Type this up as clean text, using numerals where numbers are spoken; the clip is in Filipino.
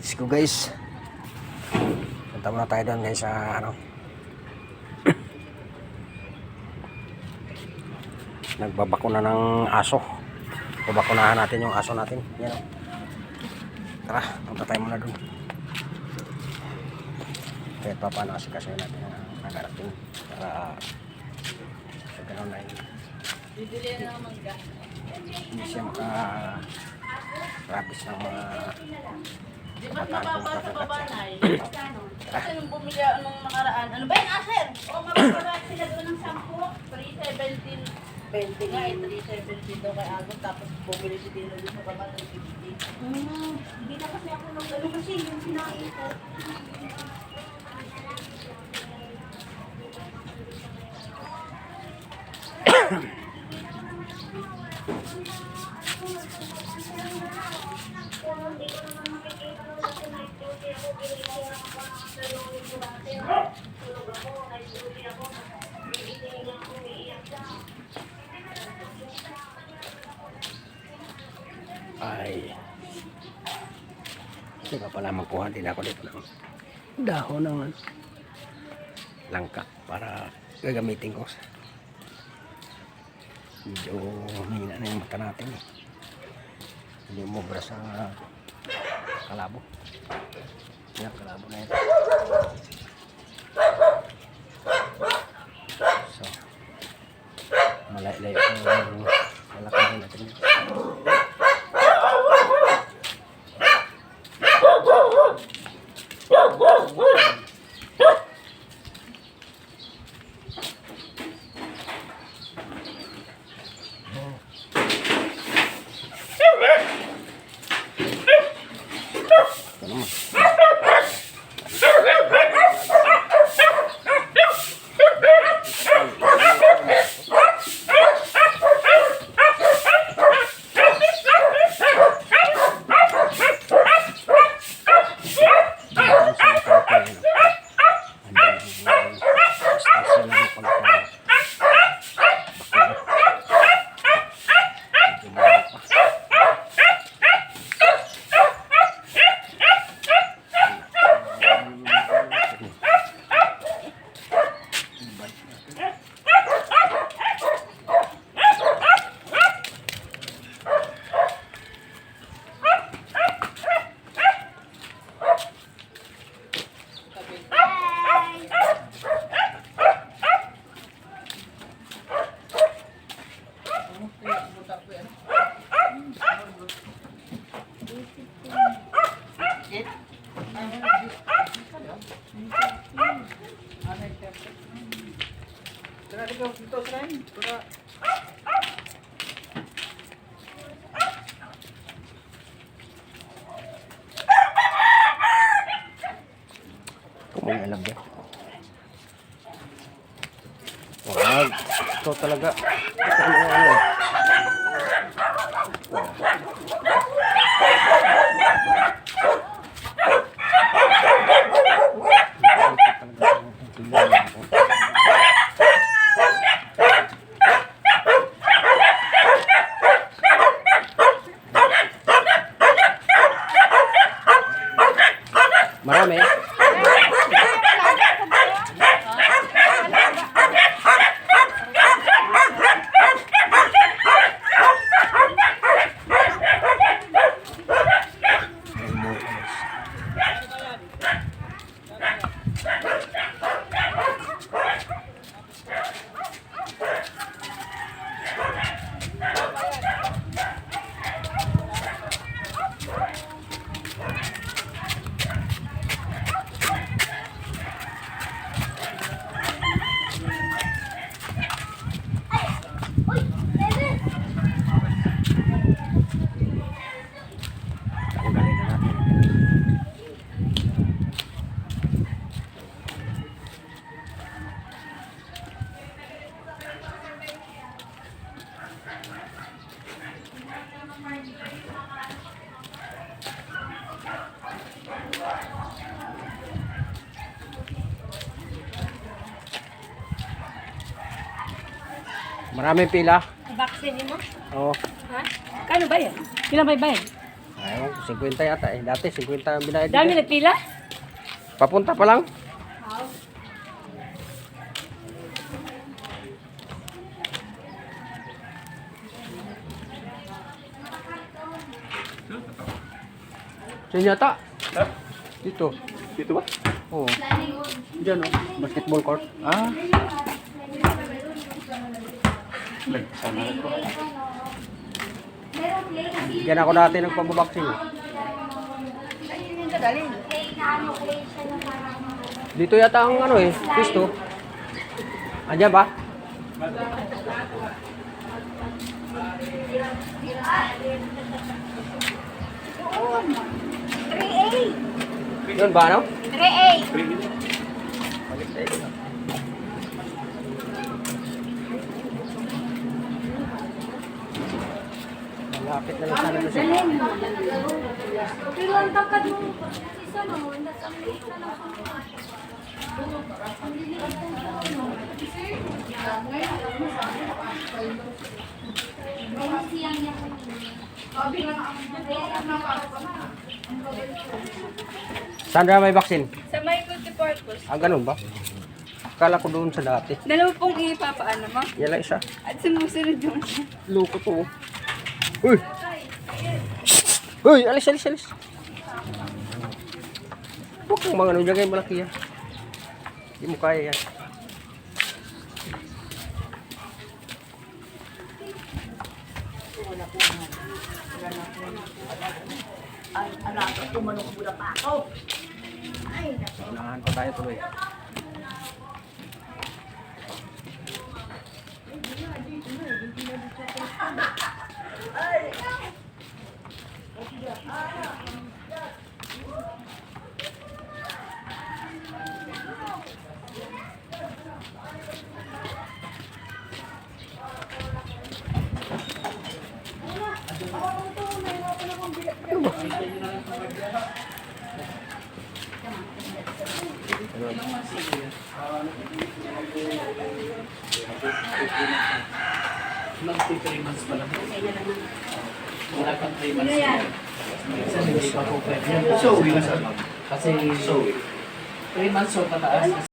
Let's go guys. Punta muna tayo doon guys sa ano. Nagbabakuna ng aso. Babakunahan natin yung aso natin. Yan o. Tara, punta tayo muna doon. Kahit pa paano kasi natin ang nagarating. Para sa gano'n ay hindi siya maka-rapis ng mga di ba nababa na eh? Kasi nung bumili nung nakaraan, ano ba yung aser? O mabababa sila doon ng 10, 317. 20 nga eh, 317 daw kay Agon, tapos bumili si Dino doon sa baba ng 50. Hindi na kasi ako nag-ano kasi yung sinain ko. Ay, hindi pa pala magkuha din ako dito ng dahon ng langka para gagamitin ko. Medyo mahina na yung mata natin eh. Hindi umubra sa kalabo. Yan, kalabo na ito. So, malay-lay ko yung malakarin natin ito. Kung may alam yan. Wag. Ito talaga. Ito ano. Marami. Maraming pila. Vaccine mo? Oo. Ha? Kano ba yan? Ilan ba bayad? Ayaw ko 50 yata eh. Dati 50 ang binayad. Dami dito. nagpila? Papunta pa lang. Diyan yata. Dito. Dito ba? Oo. Diyan oh. Basketball court. Ah. Sana ko. Diyan ako dati nagpababoxing. Dito yata ang ano eh. Pisto. Andiyan ba? Yun ba, no? 3A. Malapit na lang sana na siya. Pero ang takad mo, isa no, nasa maliit na lang Sandra, may vaccine? sa may multipurpose. Ah, ganun ba? Akala ko doon sa dati. Dalawa pong ipapaano mo. Yan lang isa. At sumusunod yung Loko to. Uy! Uy! Alis, alis, alis. Huwag kang mga ano dyan kayo malaki yan. Hindi mo kaya yan. Unahan pa tayo tuloy. Mag-3 months pa lang. Wala pang 3 months. Minsan hindi pa po pwede. So, kasi 3 months o pataas.